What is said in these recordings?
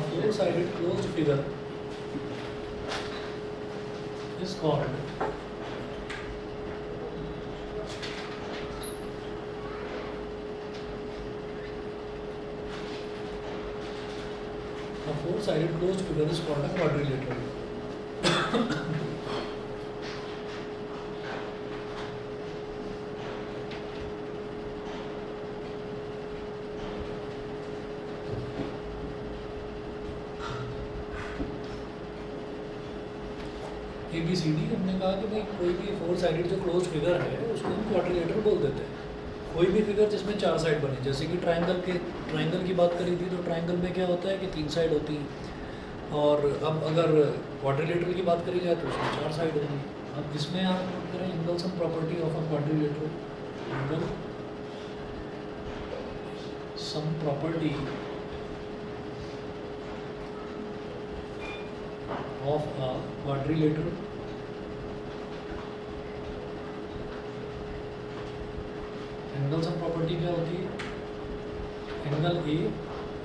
A four-sided closed figure is called a four-sided closed figure is called a quadrilateral. ABCD हमने कहा कि भाई कोई भी फोर साइडेड जो क्लोज फिगर है उसको हम क्वाड्रिलेटरल बोल देते हैं. कोई भी फिगर जिसमें चार साइड बने, जैसे कि ट्राइंगल की बात करी थी, तो ट्राइंगल में क्या होता है कि तीन साइड होती हैं. और अब अगर क्वाड्रिलेटरल की बात करी जाए तो उसमें चार साइड होंगी. अब इसमें आप नोट करें angle sum property of a quadrilateral. Angle sum property of a quadrilateral angle sum property क्या होती है? Angle A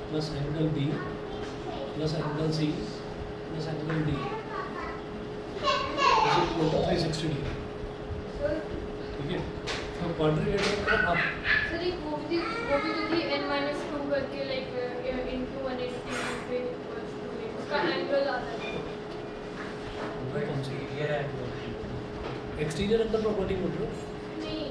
plus angle B plus angle C plus angle D is equal to 360 degree. ठीक है. तो quadrilateral का आप sir एक वो भी जो थी n-2 करके लाइक into 180 पे उसका एंगल आता है. कौन सी एक्सटीरियर एंगल प्रॉपर्टी बोल रहे हो? नहीं,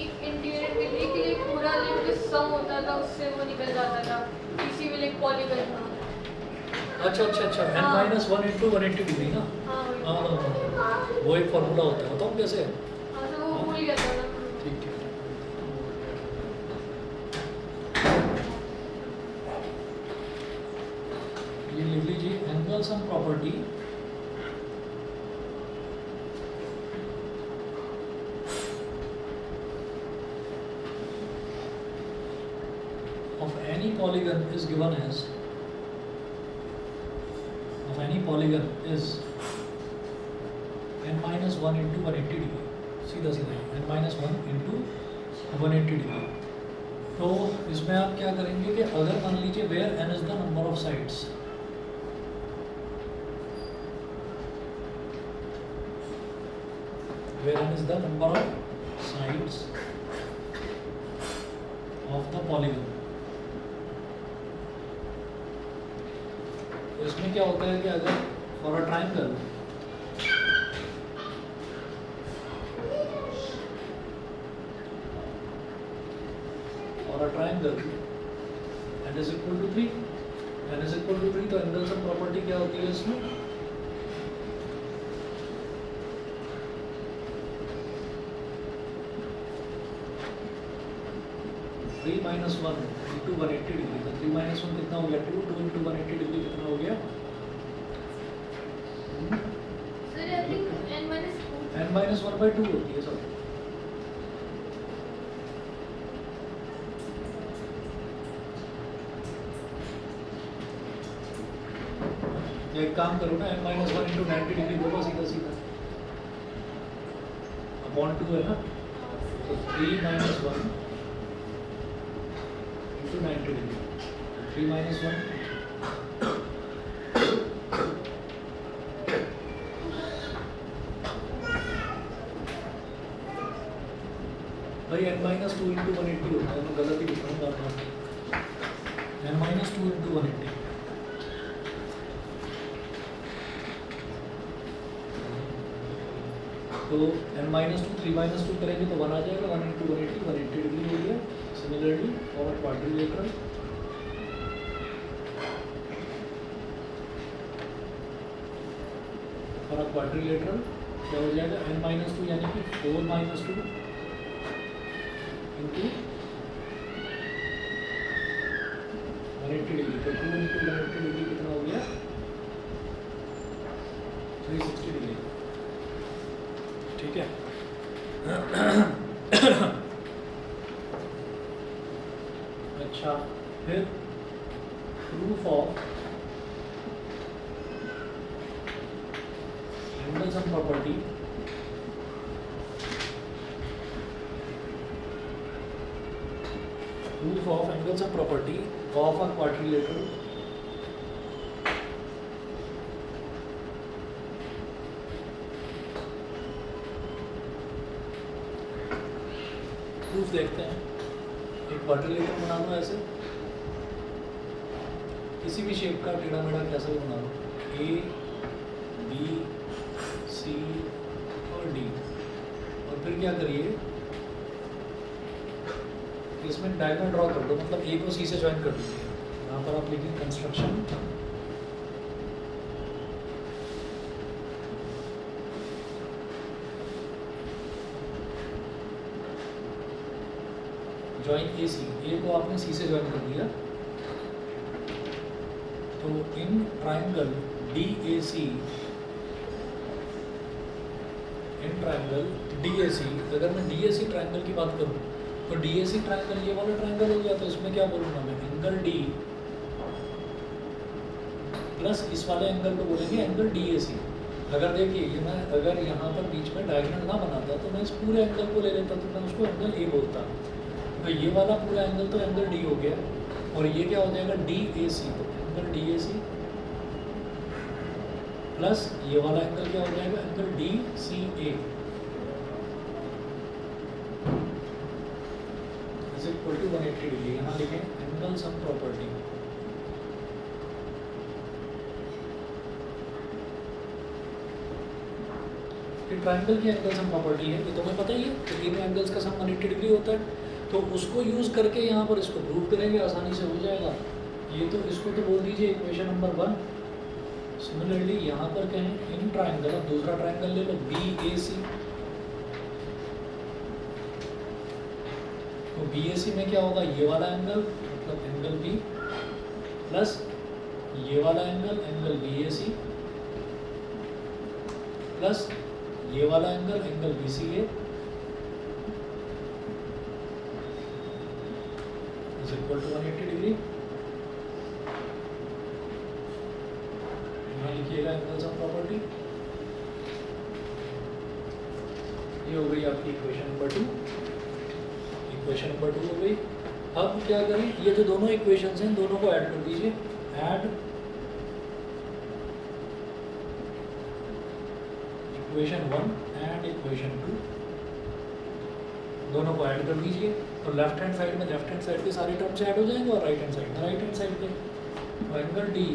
एक इंटीरियर के लिए पूरा जो सम होता था उससे वो निकल जाता था किसी भी लाइक पॉलीगन का. अच्छा n-1 into 180 डिग्री ना. हाँ वो एक फॉर्मूला होता है, बताऊँ कैसे? हाँ तो वो भूल गया था ना. ठीक है. ये लिख लीजिए angle sum property of any polygon is given as n-1 into 180 degree. सीधा n-1 into 180 डिग्री. तो इसमें आप क्या करेंगे कि अगर मान लीजिए where n is the number of sides, where n is the number of sides of the polygon. तो इसमें क्या होता है कि अगर for a triangle n is equal to 3, तो एंगल सम प्रॉपर्टी क्या होती है इसमें? Three minus one into 180 degree. तो 3 - 1 कितना हो गया? 2 इंटू 180 डिग्री कितना हो गया? Sir I think n-2 n-1/2 होती है सब. एक काम करो ना, n-1 इंटू 90 डिग्री बोलो सीधा अपॉन 2 है ना. तो 3 - 1 इंटू 90 डिग्री. 3 - 1 भाई n-2 इंटू 180 होता है. मैं गलत ही लिख रहा हूँ. n-2 into 180. तो n-2 3 - 2 करेंगे तो 1 आ जाएगा. 1 इंटू 180 डिग्री हो गया. सिमिलरली फॉर क्वाड्रिलेटरल क्या हो जाएगा? n-2 यानी कि 4 - 2 इंटू 180 डिग्री. तो 2 इंटू 180 डिग्री कितना हो गया? 360 डिग्री. ठीक है. अच्छा, फिर proof of angle sum property of a quadrilateral proof देखते हैं। एक क्वाड्रिलेटरल बना लो ऐसे, किसी भी शेप का टेढ़ा मेढ़ा कैसा भी बना लो, ए बी सी और डी, और फिर क्या करिए इसमें डायगोनल ड्रॉ कर दो, मतलब ए को सी से ज्वाइन कर दीजिए। यहाँ पर आप लिखिए कंस्ट्रक्शन ज्वाइन ए सी, ए को आपने सी से ज्वाइन कर दिया, तो in triangle D A C, in triangle D A C, अगर मैं डी ए सी ट्राइंगल की बात करूँ तो डी ए सी ट्राइंगल ये वाला ट्राइंगल हो गया, तो इसमें क्या बोलूँगा मैं, एंगल डी प्लस इस वाले एंगल को बोलेंगे एंगल डी ए सी। अगर देखिए ये मैं अगर यहाँ पर बीच में डायगोनल ना बनाता तो मैं इस पूरे एंगल को ले लेता, तो मैं उसको एंगल ए बोलता। तो ये वाला पूरा एंगल तो एंगल डी हो गया, और ये क्या हो जाएगा डी ए सी, तो angle D A C plus ये वाला एंगल क्या हो जाएगा angle D C A is equal to 180 degree. यहाँ लिखें एंगल सम प्रॉपर्टी। ये ट्राइंगल की एंगल सम प्रॉपर्टी है, ये तुम्हें पता ही है कि तीनों एंगल्स का सम 180 डिग्री होता है, तो उसको यूज़ करके यहाँ पर इसको प्रूव करेंगे, आसानी से हो जाएगा। ये तो इसको तो बोल दीजिए इक्वेशन नंबर 1। सिमिलरली यहाँ पर कहें इन ट्राइंगल, अब दूसरा ट्राइंगल ले लो बी ए सी, तो बी ए सी में क्या होगा, ये वाला एंगल मतलब एंगल बी प्लस ये वाला angle angle B A C plus ये वाला angle angle B C A is equal to 180 degree. यहाँ लिखिएगा एंगल सम प्रॉपर्टी। ये हो गई आपकी इक्वेशन नंबर 2। इक्वेशन नंबर 2 हो गई। अब क्या करें, ये जो दोनों इक्वेशंस हैं दोनों को ऐड कर दीजिए। ऐड इक्वेशन 1 एंड इक्वेशन 2, दोनों को ऐड कर दीजिए। तो लेफ्ट हैंड साइड में लेफ्ट हैंड साइड के सारे टर्म्स ऐड हो जाएंगे, और राइट हैंड साइड में राइट हैंड साइड के। तो angle D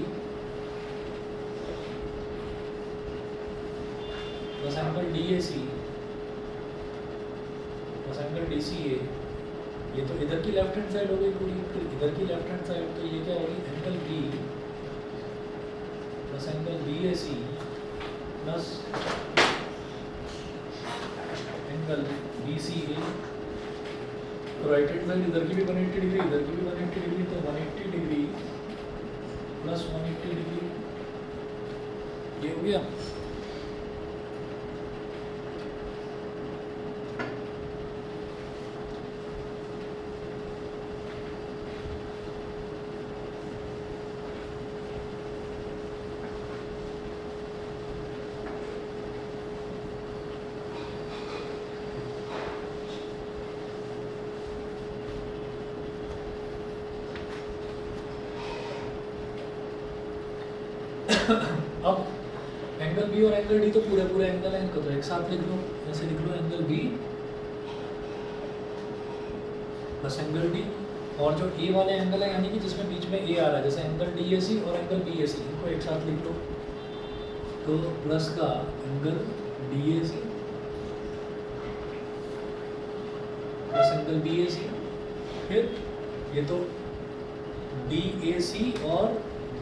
plus angle D A C plus angle D C A, ये तो इधर की लेफ्ट हैंड साइड हो गई पूरी, फिर इधर की लेफ्ट हैंड साइड, तो ये क्या होगी angle B plus angle B A C plus angle B C A. तो राइट हैंड साइड इधर की भी 180 डिग्री, इधर की भी 180 डिग्री, तो 180 डिग्री प्लस 180 डिग्री, ये हो गया। अब एंगल बी और एंगल डी तो पूरे पूरे एंगल हैं, इनको तो एक साथ लिख लो। ऐसे लिख लो angle B plus angle D, और जो ए वाले एंगल है यानी कि जिसमें बीच में ए आ रहा है, जैसे एंगल डी ए सी और एंगल बी ए सी, इनको एक साथ लिख लो। तो प्लस का angle D A C plus angle B A C, फिर ये तो डी ए सी और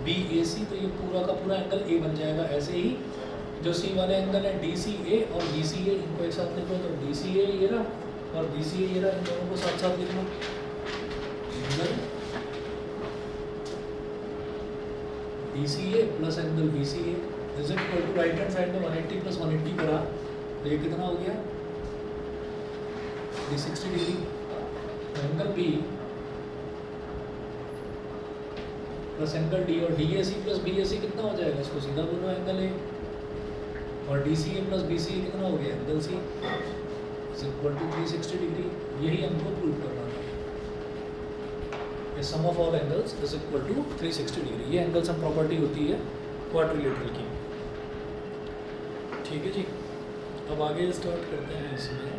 बी ए सी, तो ये पूरा का पूरा एंगल ए बन जाएगा। ऐसे ही जो सी वाले एंगल है डी सी ए और बी सी ए, इनको एक साथ लिख लो। तो डी सी ए ये रहा और बी सी ए ये रहा, इन दोनों को साथ साथ लिख लो। Angle D C A plus angle B C A is equal to right hand side में 180 प्लस 180 करा, तो ये कितना हो गया 360 degree. Angle B plus angle D, और D A C plus B A C कितना हो जाएगा, इसको सीधा बोलो एंगल ए, और D C A plus B C A कितना हो गया angle C is equal to 360 degree. यही हमको प्रूव करना था। Sum of all angles is equal to 360 degree. ये एंगल सम प्रॉपर्टी होती है क्वाड्रिलेटरल की। ठीक है जी, अब आगे स्टार्ट करते हैं इसमें।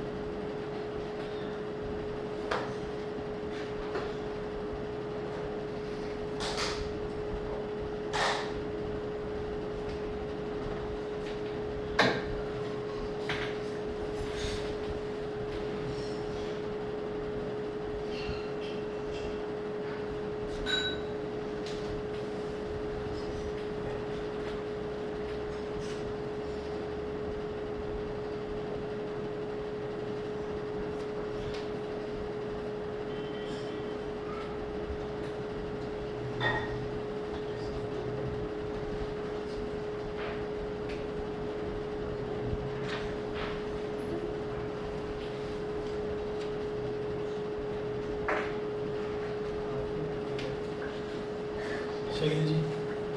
चलिए जी,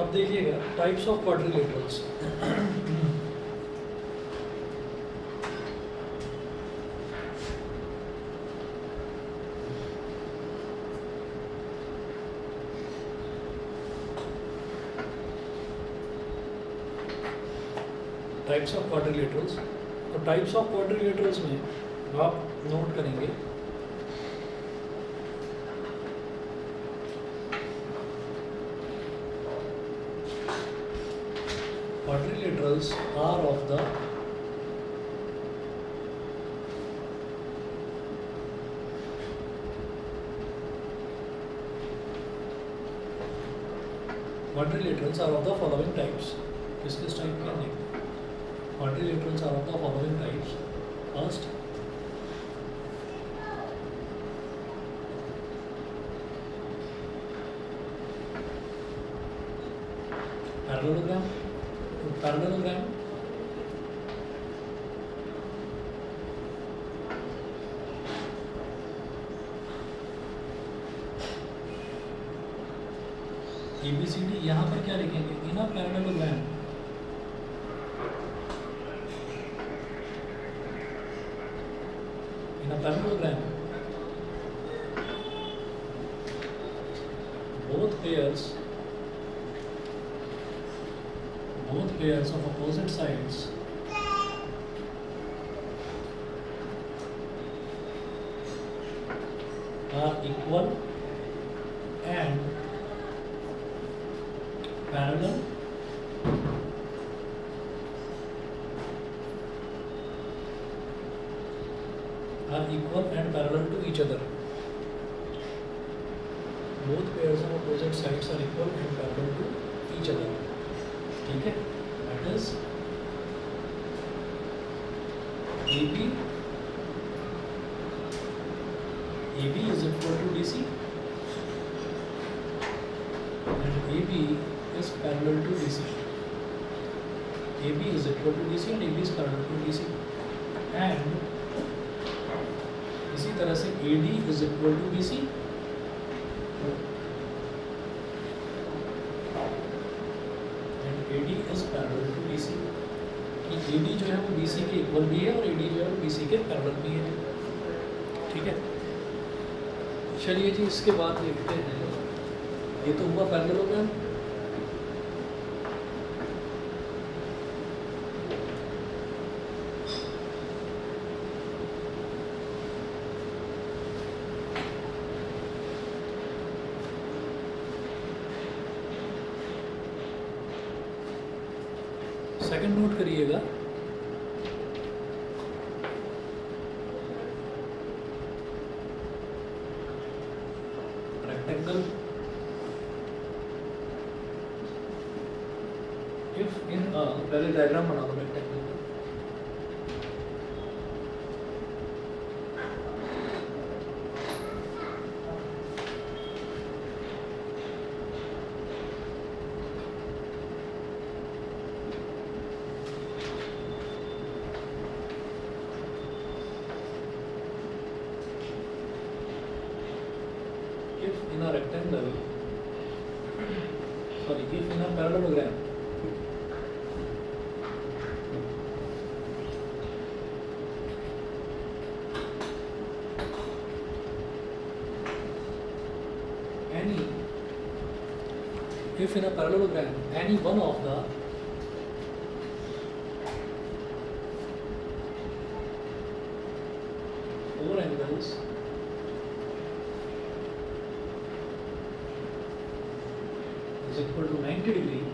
अब देखिएगा types of quadrilaterals. Types of quadrilaterals, और टाइप्स ऑफ क्वाड्रिलेटरल्स में आप नोट करेंगे quadrilaterals are of the following types. किस टाइप के हैं? Quadrilaterals are of the following types. First, parallelogram. Parallelogram ABCD, यहाँ पर क्या लिखेंगे? In a parallelogram, both pairs of opposite sides are equal and parallel to each other. Both pairs of opposite sides are equal and parallel to each other. ठीक है, that is AB is equal to DC and AB is parallel to DC. AB is equal to DC and AB is parallel to DC. And इसी तरह से AD is equal to BC and AD is parallel to BC. कि AD जो है वो BC के equal भी है और AD जो है वो BC के पैरेलल भी है। ठीक है, चलिए जी, इसके बाद देखते हैं, ये तो हुआ पैरेललोग्राम। सेकंड नोट करिएगा, रेक्टेंगल इफ इन पहले डायग्राम बना दो रेक्टेंगल का। If in a rectangle, sorry, if in a parallelogram, any one of the four angles is equal to 90 degree,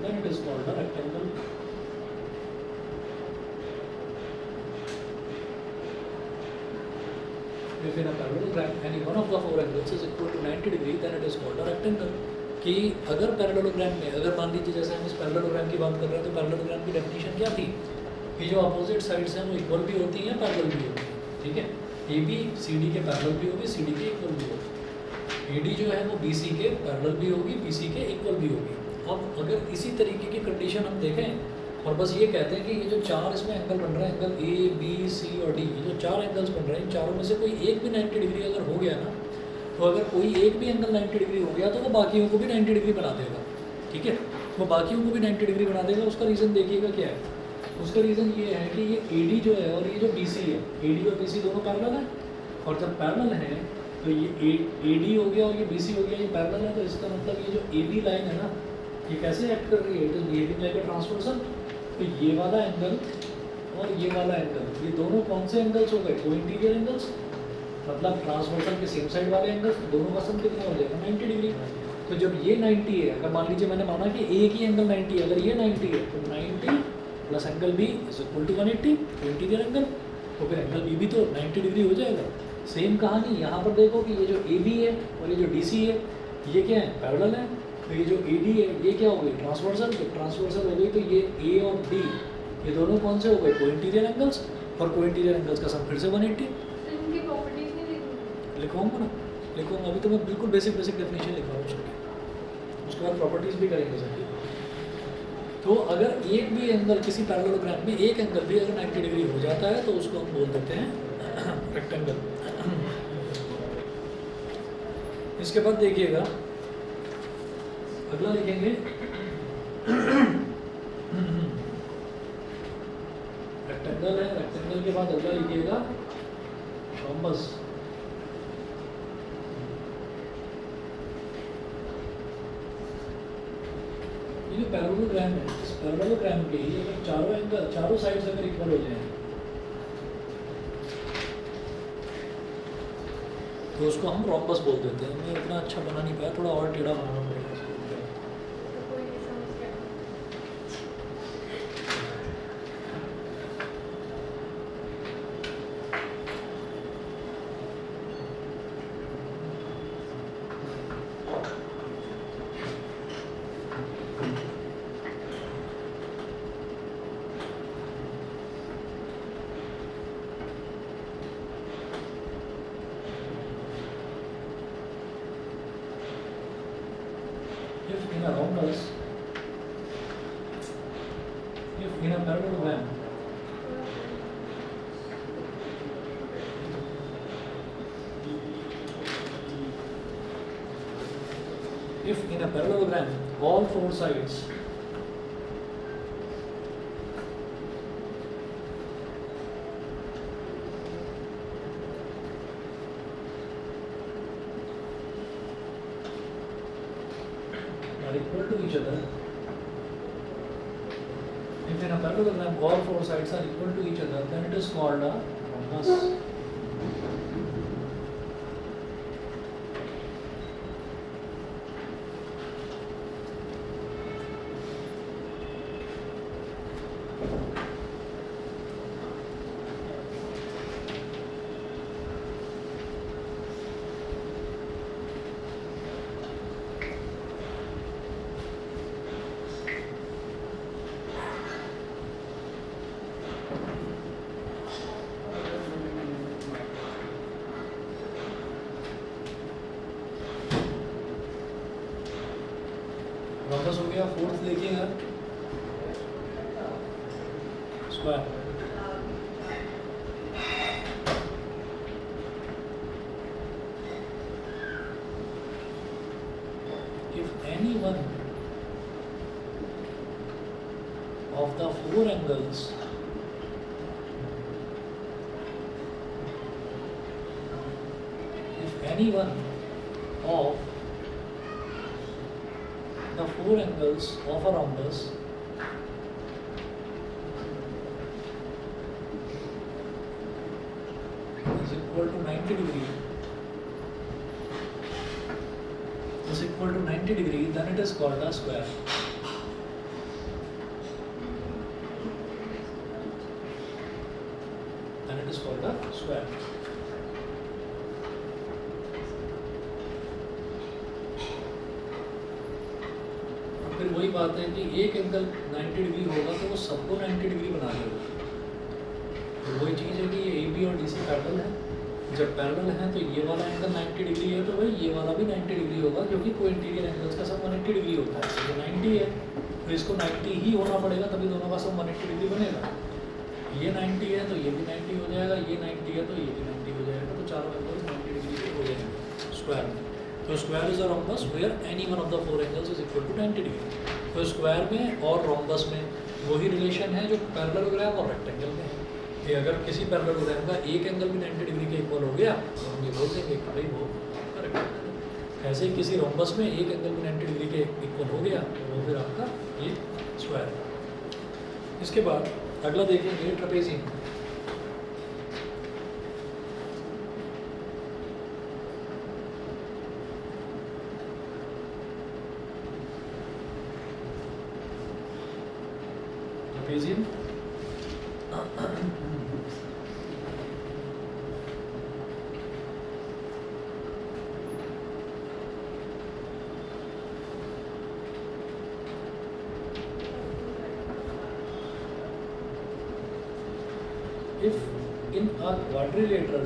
then it is called a rectangle. If in a parallelogram any one of the four angles is equal to 90 degree, then it is called a rectangle. कि अगर parallelogram में, अगर मान लीजिए जैसे हम इस parallelogram की बात कर रहे हैं, तो पैरेललोग्राम की डेफिनेशन क्या थी कि जो अपोजिट साइड्स हैं वो इक्वल भी होती हैं, पैरेलल भी होती हैं। ठीक है, AB CD के पैरेलल भी होगी, CD के इक्वल भी होगी, AD जो है वो BC के पैरेलल भी होगी, BC के इक्वल भी होगी। अब अगर इसी तरीके की कंडीशन हम देखें और बस ये कहते हैं कि ये जो चार इसमें एंगल बन रहे हैं, एंगल ए बी सी और डी, ये जो चार एंगल्स बन रहे हैं, इन चारों में से कोई एक भी 90 डिग्री अगर हो गया ना, तो अगर कोई एक भी एंगल 90 डिग्री हो गया तो वो बाकियों को भी 90 डिग्री बना देगा। ठीक है, वो बाकियों को भी 90 डिग्री बना देगा। उसका रीज़न देखिएगा क्या है। उसका रीज़न ये है कि ये ए डी जो है और ये जो बी सी है, ए डी और बी सी दोनों पैरेलल हैं, और जब पैरेलल हैं तो ये ए डी हो गया और ये बी सी हो गया, ये पैरेलल है, तो इसका मतलब ये जो ए बी लाइन है ना, ये कैसे एक्ट कर रही है, it is behaving like a transversal. तो ये वाला एंगल और ये वाला एंगल, ये दोनों कौन से एंगल्स हो गए, को इंटीरियर एंगल्स, मतलब ट्रांसवर्सल के सेम साइड वाले एंगल्स, दोनों का सम कितना हो जाएगा 90 डिग्री। तो जब ये 90 है, अगर मान लीजिए मैंने माना कि एक ही एंगल 90 है, अगर ये 90 है तो 90 plus angle B is equal to 180 interior angle, तो फिर एंगल बी भी तो 90 डिग्री हो जाएगा। सेम कहानी यहाँ पर देखो कि ये जो ए बी है और ये जो डी सी है, ये क्या है, पैरेलल है। तो ये जो ए डी है ये क्या हो गई, ट्रांसवर्सल। तो ट्रांसवर्सल हो गई तो ये ए और डी, ये दोनों कौन से हो गए, को इंटीरियर एंगल्स, और को इंटीरियर एंगल्स का सम फिर से 180। तो इनकी प्रॉपर्टीज नहीं लिखूंगी? लिखवाऊंगा ना, लिखवाऊंगा। अभी तो मैं बिल्कुल बेसिक डेफिनेशन लिखवाऊंगा, उसके बाद प्रॉपर्टीज़ भी करेंगे सर। तो अगर एक भी एंगल किसी पैरेललोग्राम में एक एंगल भी अगर 90 डिग्री हो जाता है तो उसको हम बोल देते हैं रेक्टेंगल। इसके बाद देखिएगा अगला लिखेंगे रेक्टेंगल है, रेक्टेंगल के बाद अगला लिखिएगा रोम्बस। ये जो पैरेललोग्राम है, इस पैरेललोग्राम के ही अगर चारों एंगल, चारों साइड्स अगर इक्वल हो जाए तो उसको हम रोम्बस बोल देते हैं। मैं इतना अच्छा बना नहीं पाया, थोड़ा और टेढ़ा बनाना पड़ेगा इसको। तो कोई नहीं समझ गया। If in a rhombus, if in a parallelogram, if in a parallelogram all four sides are equal to each other, if in a parallelogram all four sides are equal to each other, then it is called a rhombus. Rhombus हो गया। Fourth देखिएगा square. If any one of the four angles if any one of the four angles of a rhombus is equal to 90 degree, is equal to 90 degree, then it is called a square. Then it is called a square. फिर वही बात है कि एक angle 90 degree होगा तो वो सबको 90 डिग्री बना देगा। तो वही चीज़ है कि ये ए बी और डी सी पैरेलल है। जब पैरेलल है तो ये वाला एंगल 90 डिग्री है तो भाई ये वाला भी 90 डिग्री होगा, क्योंकि को इंटीरियर एंगल्स का सब 180 डिग्री होता है। तो 90 है तो इसको 90 ही होना पड़ेगा, तभी दोनों का सम 180 डिग्री बनेगा। ये 90 है तो ये भी 90 हो जाएगा, ये 90 है तो ये भी 90 हो जाएगा, तो चारों एंगल्स 90 डिग्री के हो जाएंगे स्क्वायर में। तो square is a rhombus where any one of the four angles is equal to 90 degree. तो स्क्वायर में और रोम्बस में वही रिलेशन है जो पैरेललोग्राम और रेक्टेंगल में है कि अगर किसी पैरेललोग्राम का एक एंगल भी 90 डिग्री के इक्वल हो गया तो हम ये बोल देंगे कि भाई वो आपका रेक्टेंगल है। ऐसे ही किसी रोम्बस में एक एंगल भी 90 डिग्री के इक्वल हो गया तो वो फिर आपका ये स्क्वायर है। इसके बाद अगला देखेंगे trapezium. Trapezium if in a quadrilateral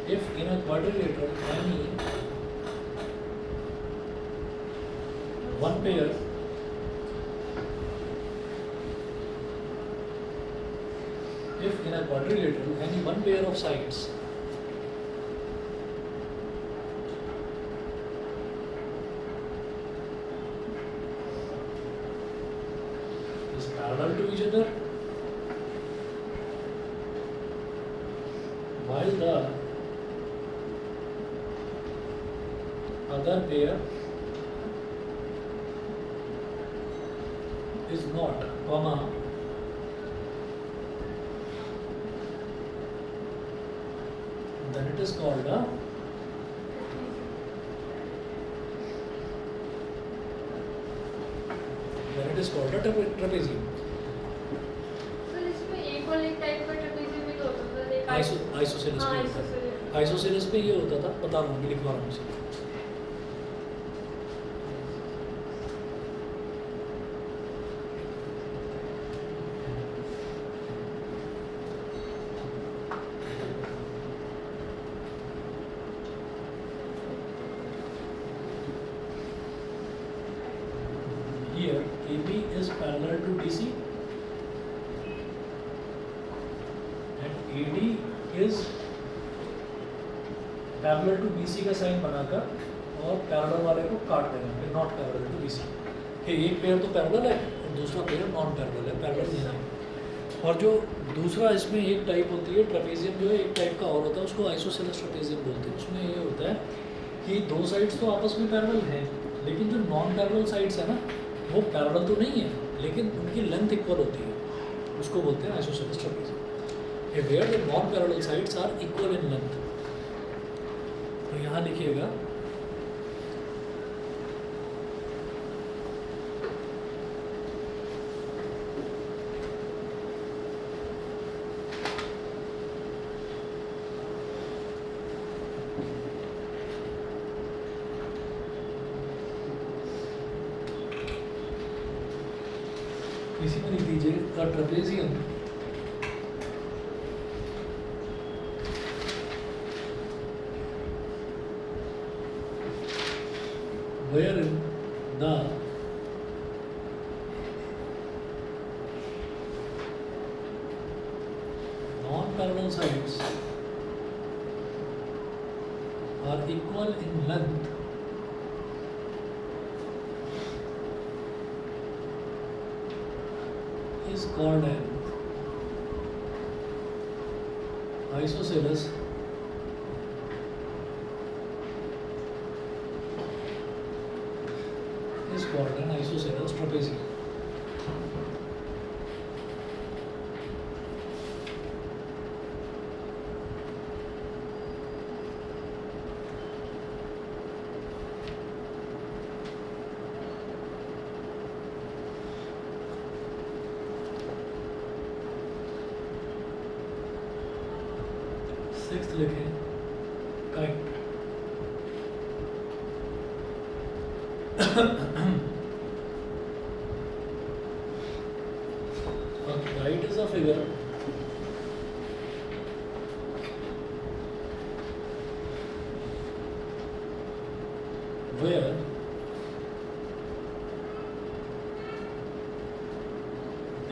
if in a quadrilateral any one pair if in a quadrilateral any one pair of sides is parallel to each other while the other pair is not, comma, then it is called a trapezium. Sir इसमें एक और एक type का trapezium भी तो होता था, एक आइसोसेलेस हाँ, पे होता था। आइसोसेलेस। आइसोसेलेस पे ये होता था, बता रहा हूँ, लिखवा रहा हूँ इसे। Here AB is parallel to DC and AD is parallel to BC का साइन बनाकर और पैरेलल वाले को काट देना, फिर नॉट पैरेलल टू BC। ये एक पेयर तो पैरेलल है और दूसरा पेयर नॉन पैरेलल है, पैरेलल नहीं है। और जो दूसरा इसमें एक टाइप होती है ट्रेपेजियम, जो है एक टाइप का और होता है, उसको आइसोसेलेस ट्रेपेजियम बोलते हैं। उसमें ये होता है कि दो साइड्स तो आपस में पैरेलल हैं, लेकिन जो नॉन पैरेलल साइड्स है ना वो पैरेलल तो नहीं है, लेकिन उनकी लेंथ इक्वल होती है, उसको बोलते हैं isosceles trapezium. A where the non parallel sides are equal in length. तो यहाँ लिखिएगा इसी में लिख दीजिए the trapezium wherein the non-parallel sides are equal in length is called an isosceles is called an isosceles trapezium. Sixth लिखें kite. A kite is a figure where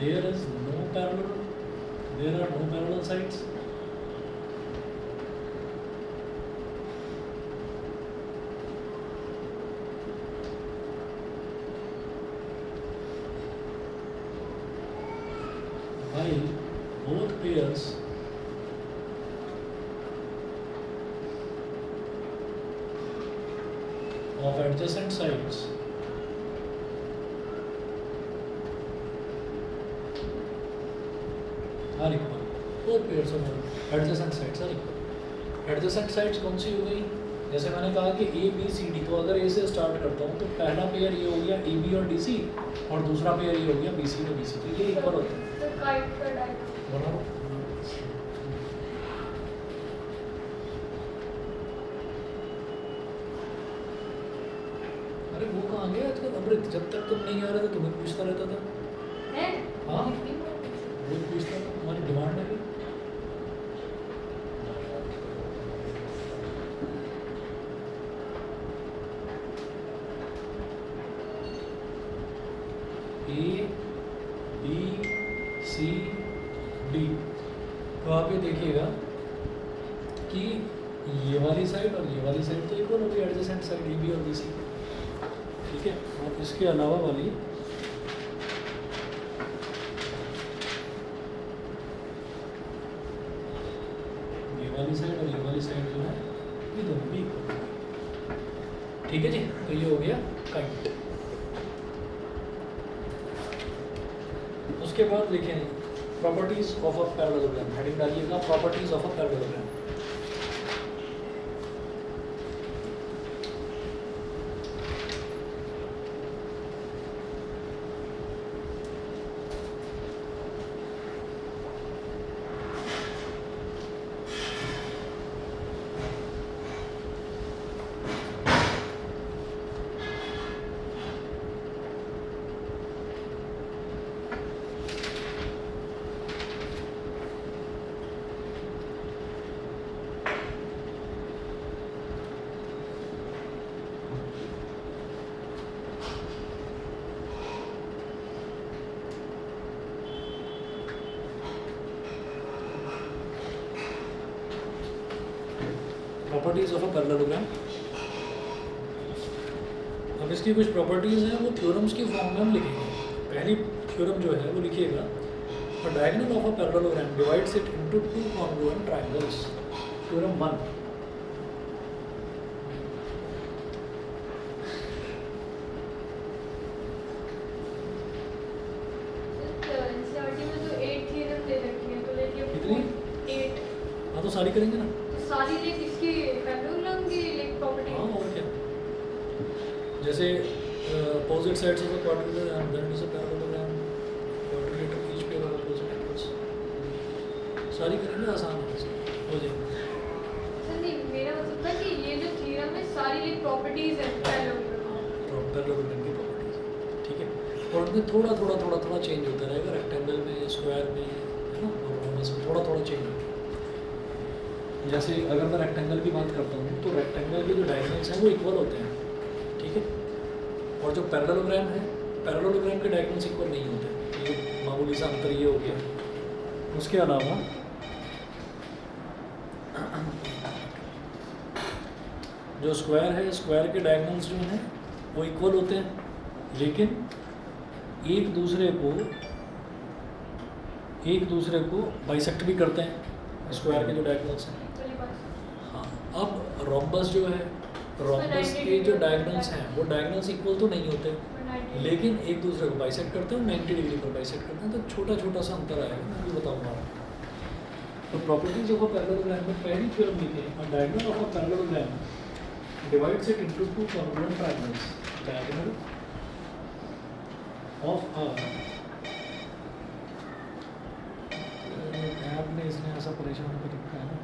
there are no parallel sides. While both pairs of adjacent sides are equal. Both pairs of adjacent sides are equal. Adjacent sides कौन सी हो गई? जैसे मैंने कहा कि A B C D, तो अगर ए से स्टार्ट करता हूँ तो पहला पेयर ये हो गया ए बी और डी सी, और दूसरा पेयर ये हो गया बी सी और बी सी, तो ये इक्वल होता है। तो काइट का डायग्राम बनाओ। अरे वो कहाँ गया आजकल? अमृत, जब तक तुम नहीं आ रहे थे तुम्हें पूछता रहता था। है? हाँ, रोज पूछता था, हमारी डिमांड है। ए बी सी डी, तो आप ये देखिएगा कि ये वाली साइड और ये वाली साइड तो इक्वल होगी, एडजेसेंट साइड ए बी और बी सी, ठीक है। और इसके अलावा वाली ये वाली साइड और ये वाली साइड जो है ये दोनों भी इक्वल, ठीक है जी। तो ये हो गया काइट। उसके बाद लिखें properties of a parallelogram, heading डालिएगा properties of a parallelogram. Properties of a parallelogram. अब इसकी कुछ प्रॉपर्टीज हैं वो थ्योरम्स की फॉर्म में हम लिखेंगे। पहली थ्योरम जो है वो लिखिएगा, अ diagonal of a parallelogram divides it into two congruent triangles. Theorem 1, NCERT में तो 8 थ्योरम दे रखी है, तो लेके कितनी? 8। हाँ तो सारी करेंगे ना। तो सारी लाइक इसकी पैरेललोग्राम की लाइक प्रॉपर्टी। हाँ और क्या, जैसे opposite sides of a quadrilateral that is a parallelogram, quadrilateral each pair of opposite angles, सारी करेंगे, आसान हो जाएगा। सर नहीं, मेरा मतलब था कि ये जो थ्योरम है सारी लाइक प्रॉपर्टीज है पैरेललोग्राम। पैरेललोग्राम की प्रॉपर्टीज, ठीक है। और उनमें थोड़ा थोड़ा चेंज होता रहेगा, रेक्टेंगल में, स्क्वायर में, है ना, और रोमन्स में थोड़ा चेंज होता है। जैसे अगर मैं रेक्टेंगल की बात करता हूँ तो रेक्टेंगल के जो डायगोनल्स हैं वो इक्वल होते हैं, ठीक है। और जो पैरेललोग्राम है, पैरेललोग्राम के डायगोनल्स इक्वल नहीं होते, ये मामूली सा अंतर ये हो गया। उसके अलावा जो स्क्वायर है, स्क्वायर के डायगोनल्स जो हैं वो इक्वल होते हैं, लेकिन एक दूसरे को बाइसेक्ट भी करते हैं स्क्वायर के जो डायगोनल्स हैं। हाँ, अब रोम्बस जो है, रोम्बस के जो डायगोनल्स हैं वो डायगोनल्स इक्वल तो नहीं होते, लेकिन एक दूसरे को बाइसेक्ट करते हैं, 90 डिग्री पर बाइसेक्ट करते हैं, तो छोटा सा अंतर आएगा, मैं भी बताऊंगा। तो प्रॉपर्टीज ऑफ अ पैरेललोग्राम में पहली थ्योरम लिखें, अ diagonal of a parallelogram divides it into two congruent triangles. Diagonal of a, app ने इसने ऐसा परेशान कर रखा है ना।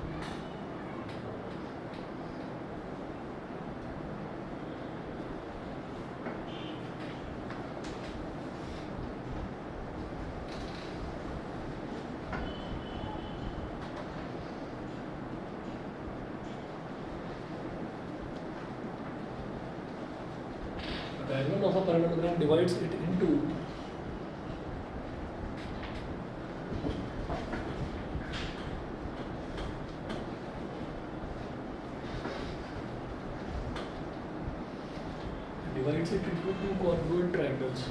diagonal of a parallelogram divides it into two congruent triangles.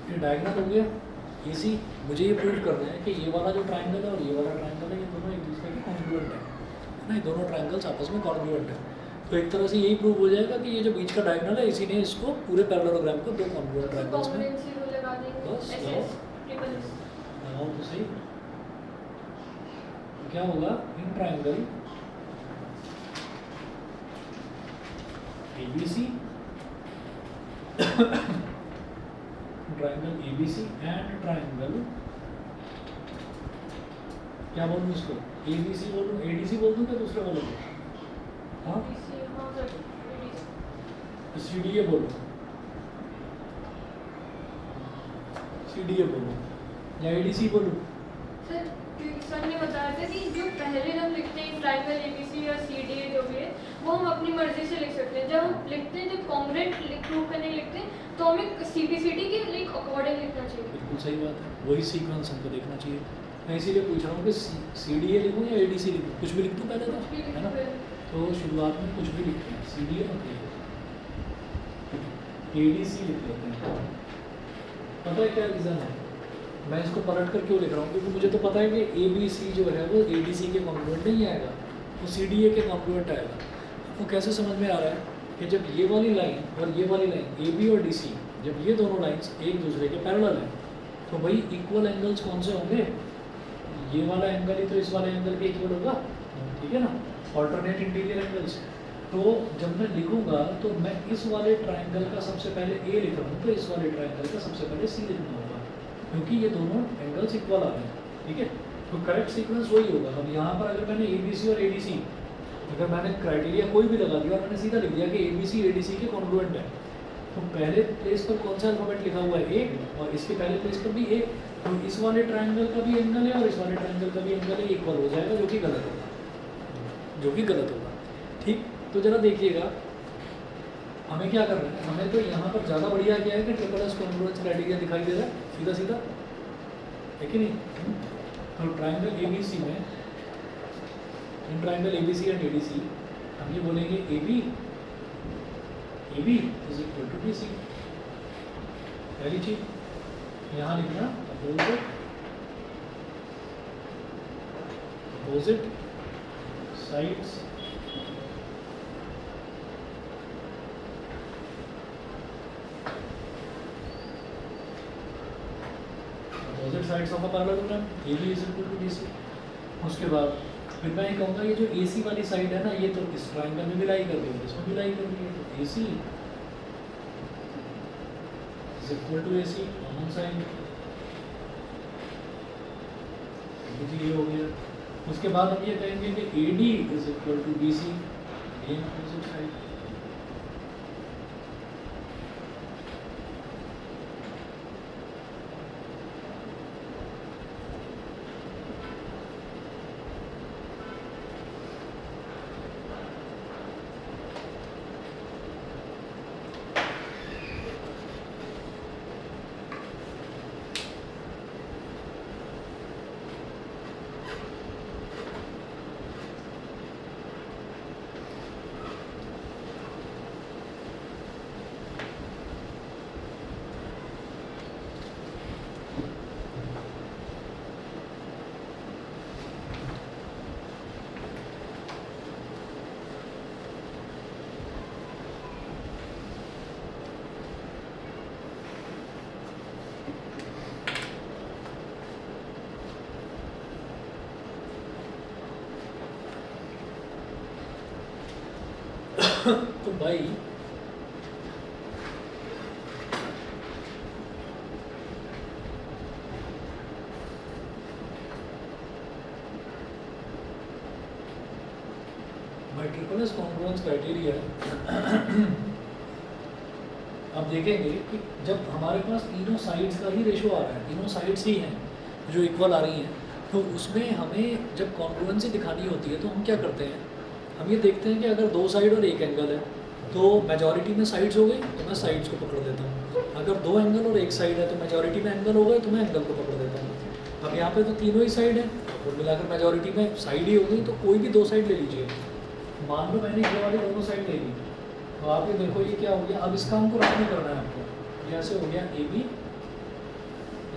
ये डायगोनल हो गया इसी मुझे ये प्रूव करना है कि ये वाला जो ट्राइंगल है और ये वाला ट्राइंगल है ये दोनों एक दूसरे के कॉन्ग्रुएंट है ना, ये दोनों ट्राइंगल्स आपस में कॉन्ग्रुएंट है। तो एक तरह से यही प्रूव हो जाएगा कि ये जो बीच का डायगोनल है इसी ने इसको पूरे पैरेललोग्राम को दो कॉन्ग्रुएंट ट्राइंगल्स में कॉन्ग्रुएंसी को लगा देंगे बस SS ट्रिपल S लगाओ तो सही। तो क्या होगा इन triangle ABC triangle ABC and triangle क्या बोलूँ इसको ABC बोलूँ ADC बोल दूँ क्या दूसरे वाले को? हाँ BC हाँ सर ADC CDA बोलूँ CDA बोलूँ या ADC बोलूँ? सर सर ने बताया था कि जो पहले हम लिखते हैं ट्राइंगल ABC या CDA जो भी है वो हम अपनी मर्जी से लिख सकते हैं। जब हम लिखते हैं जब कॉन्ग्रुएंट प्रूव करने लिखते हैं तो हमें CBCD के लाइक अकॉर्डिंग लिखना चाहिए। बिल्कुल सही बात है, वही सीक्वेंस हमको देखना चाहिए। मैं इसीलिए पूछ रहा हूँ कि CDA लिखूँ या ADC लिखूँ, कुछ भी लिख दूँ पहले तो, है ना? तो शुरुआत में कुछ भी लिखते हैं, CDA मत लिखो, ADC लिख लेते हैं। पता है क्या रीज़न है? मैं इसको पलट कर क्यों लिख रहा हूँ? क्योंकि मुझे तो पता है कि ABC जो है वो ADC के कॉन्ग्रुएंट नहीं आएगा, वो CDA के कॉन्ग्रुएंट आएगा। वो कैसे समझ में आ रहा है कि जब ये वाली लाइन और ये वाली लाइन AB और DC जब ये दोनों लाइंस एक दूसरे के पैरेलल हैं तो भाई इक्वल एंगल्स कौन से होंगे? ये वाला एंगल ही तो इस वाले एंगल के इक्वल होगा, ठीक है ना? Alternate interior angles. तो जब मैं लिखूंगा तो मैं इस वाले ट्राइंगल का सबसे पहले A लिख रहा हूँ तो इस वाले ट्राइंगल का सबसे पहले C लिखना होगा क्योंकि ये दोनों एंगल्स इक्वल आ रहे हैं, ठीक है? तो करेक्ट सीक्वेंस वही होगा। अब यहाँ पर अगर मैंने ABC और ADC अगर मैंने क्राइटेरिया कोई भी लगा दिया और मैंने सीधा लिख दिया कि ABC ADC के कॉन्ग्रुएंट है तो पहले प्लेस पर कौन सा अल्फाबेट लिखा हुआ है A और इसके पहले प्लेस पर भी A, तो इस वाले ट्राइंगल का भी एंगल है और इस वाले ट्राइंगल का भी एंगल है, इक्वल हो जाएगा जो कि गलत होगा, जो कि गलत होगा, ठीक? तो जरा देखिएगा हमें क्या करना है। हमें तो यहाँ पर ज़्यादा बढ़िया क्या है कि ट्रिपल एस कॉन्ग्रुएंस क्राइटेरिया दिखाई दे रहा है सीधा सीधा, है कि नहीं? तो ट्राइंगल ABC में in triangle ABC and ADC हम ये बोलेंगे AB is equal to BC। पहली चीज यहाँ लिखना opposite sides of a parallelogram AB is equal to BC। उसके बाद फिर मैं ये कहूँगा ये जो AC वाली साइड है ना ये तो इस ट्राइंगल में भी लाई कर रही है, इसमें भी लाई कर रही है, तो AC is equal to AC common side, ये हो गया। उसके बाद हम ये कहेंगे कि AD is equal to BC, ये अपोजिट साइड। तो भाई ट्रिपल एस कॉन्फ्लुएंस क्राइटेरिया आप देखेंगे कि जब हमारे पास तीनों साइड्स का ही रेशो आ रहा है, तीनों साइड्स ही हैं जो इक्वल आ रही हैं, तो उसमें हमें जब कॉन्फ्लुएंसी दिखानी होती है तो हम क्या करते हैं, हम ये देखते हैं कि अगर दो साइड और एक एंगल है तो मेजॉरिटी में साइड्स हो गई तो मैं साइड्स को पकड़ लेता हूँ, अगर दो एंगल और एक साइड है तो मेजॉरिटी में एंगल हो गए तो मैं एंगल को पकड़ लेता हूँ। अब यहाँ पे तो तीनों ही साइड है, कुल मिलाकर मेजॉरिटी में साइड ही हो गई, तो कोई भी दो साइड ले लीजिए। मान लो मैंने ये वाली दोनों साइड ले ली, तो आप ये देखो ये क्या हो गया, अब इसका हमको रफ नहीं करना है आपको, ये ऐसे हो गया A B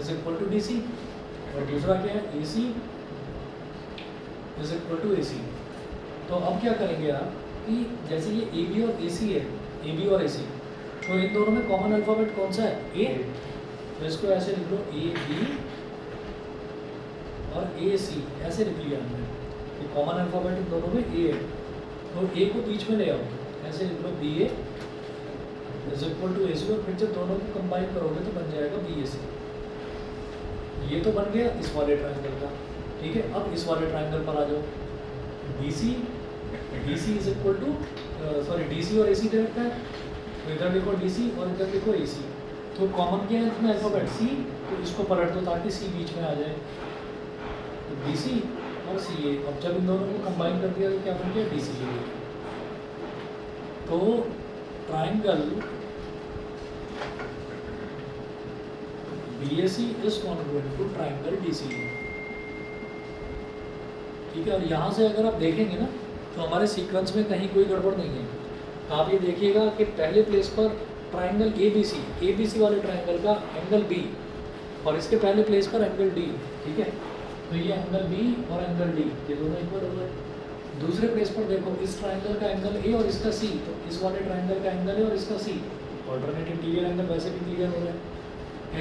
is equal to D C, और दूसरा क्या है A C is equal to A C. तो अब क्या करेंगे आप कि जैसे ये ए बी और ए सी है, ए बी और ए सी, तो इन दोनों में कॉमन अल्फ़ाबेट कौन सा है, ए, तो इसको ऐसे लिख लो ए बी और ए सी, ऐसे लिख लिया हमने, कॉमन अल्फ़ाबेट इन दोनों में ए है, तो ए को बीच में ले आओ, ऐसे लिख लो B A is equal to A C, और फिर जब दोनों को कंबाइन करोगे तो बन जाएगा बी ए सी। ये तो बन गया इस वाले ट्रायंगल का, ठीक है। अब इस वाले ट्रायंगल पर आ जाओ, B C is equal to sorry D C और ए सी दे रखा है, तो इधर लिखो डी सी और इधर लिखो ए सी, तो कॉमन क्या है इसमें अल्फ़ाबेट सी, तो इसको पलट दो ताकि सी बीच में आ जाए, तो बी सी और सी ए। अब जब इन दोनों को कंबाइन कर दिया तो क्या बन गया डी सी ए। तो triangle B A C is congruent to triangle D C A, ठीक है। और यहाँ से अगर आप देखेंगे ना तो हमारे सीक्वेंस में कहीं कोई गड़बड़ नहीं है। आप ये देखिएगा कि पहले प्लेस पर ट्राइंगल ए बी सी वाले ट्राइंगल का एंगल बी, और इसके पहले प्लेस पर एंगल डी, ठीक है। तो ये एंगल बी और एंगल डी ये दोनों इक्वल हो गए। दूसरे प्लेस पर देखो इस ट्राइंगल का एंगल ए और इसका सी, तो इस वाले ट्राइंगल का एंगल ए और इसका सी, ऑल्टरनेट इंटीरियर एंगल वैसे भी क्लियर हो रहा है।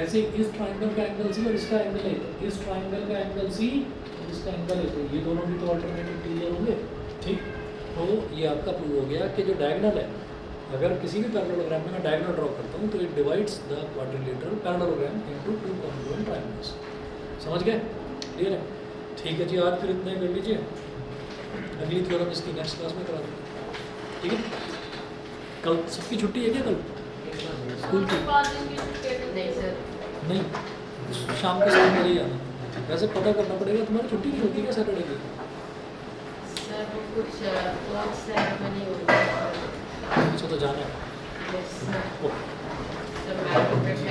ऐसे इस ट्राइंगल का एंगल सी और इसका एंगल ए, तो इस ट्राइंगल का एंगल सी और इसका एंगल ए, तो ये दोनों भी तो ऑल्टरनेट इंटीरियर होंगे, ठीक। तो ये आपका प्रूव हो गया कि जो डायगोनल है, अगर किसी भी पैरेललोग्राम में मैं डायगोनल ड्रॉ करता हूँ तो it divides the quadrilateral parallelogram into two congruent triangles. समझ गए, क्लियर है, ठीक है जी। आज फिर इतना कर लीजिए, अगली थ्योरम इसकी नेक्स्ट क्लास में करा दें, ठीक है। कल सबकी छुट्टी है क्या कल स्कूल की? नहीं सर, नहीं, शाम के 7 बजे ही आना। वैसे पता करना पड़ेगा तुम्हारी छुट्टी नहीं होती क्या सैटरडे की? सर वो कुछ कोर्ट सेरेमनी होती है। अच्छा तो जाना है। Yes sir, okay. सर मैं प्रोटेक्ट